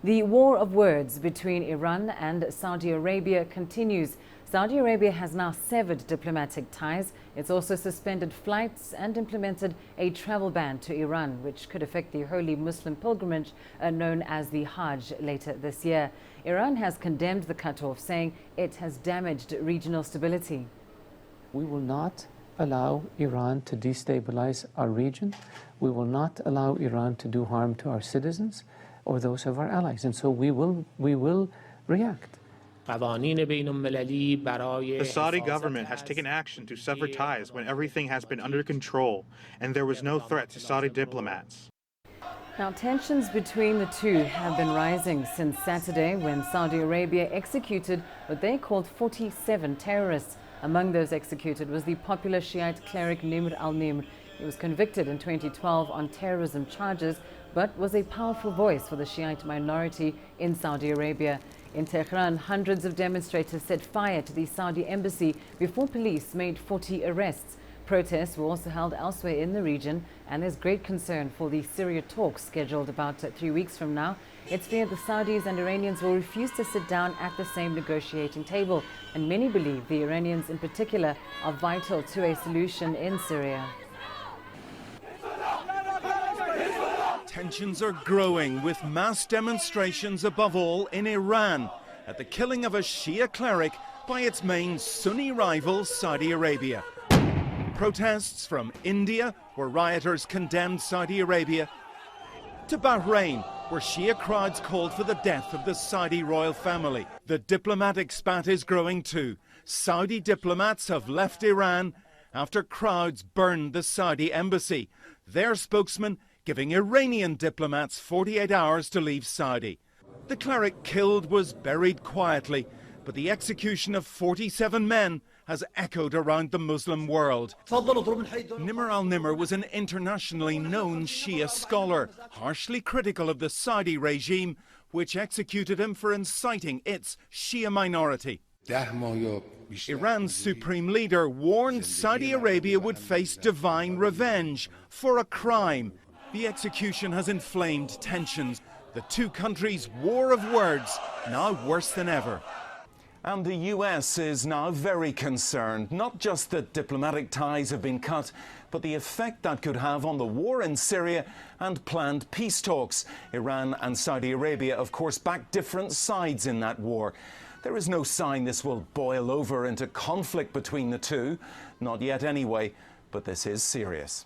The war of words between Iran and Saudi Arabia continues. Saudi Arabia has now severed diplomatic ties. It's also suspended flights and implemented a travel ban to Iran, which could affect the holy Muslim pilgrimage known as the Hajj later this year. Iran has condemned the cutoff, saying it has damaged regional stability. We will not allow Iran to destabilize our region. We will not allow Iran to do harm to our citizens or those of our allies. And so we will react. The Saudi government has taken action to sever ties when everything has been under control and there was no threat to Saudi diplomats. Now, tensions between the two have been rising since Saturday when Saudi Arabia executed what they called 47 terrorists. Among those executed was the popular Shiite cleric al-Nimr. He was convicted in 2012 on terrorism charges, but was a powerful voice for the Shiite minority in Saudi Arabia. In Tehran, hundreds of demonstrators set fire to the Saudi embassy before police made 40 arrests. Protests were also held elsewhere in the region, and there's great concern for the Syria talks scheduled about 3 weeks from now. It's feared the Saudis and Iranians will refuse to sit down at the same negotiating table, and many believe the Iranians in particular are vital to a solution in Syria. Tensions are growing with mass demonstrations above all in Iran at the killing of a Shia cleric by its main Sunni rival Saudi Arabia. Protests from India, where rioters condemned Saudi Arabia, to Bahrain, where Shia crowds called for the death of the Saudi royal family. The diplomatic spat is growing too. Saudi diplomats have left Iran after crowds burned the Saudi embassy. Their spokesman giving Iranian diplomats 48 hours to leave Saudi. The cleric killed was buried quietly, but the execution of 47 men has echoed around the Muslim world. al-Nimr was an internationally known Shia scholar, harshly critical of the Saudi regime, which executed him for inciting its Shia minority. Iran's supreme leader warned Saudi Arabia would face divine revenge for a crime. The execution has inflamed tensions. The two countries' war of words now worse than ever. And the US is now very concerned, not just that diplomatic ties have been cut, but the effect that could have on the war in Syria and planned peace talks. Iran and Saudi Arabia, of course, back different sides in that war. There is no sign this will boil over into conflict between the two, not yet anyway, but this is serious.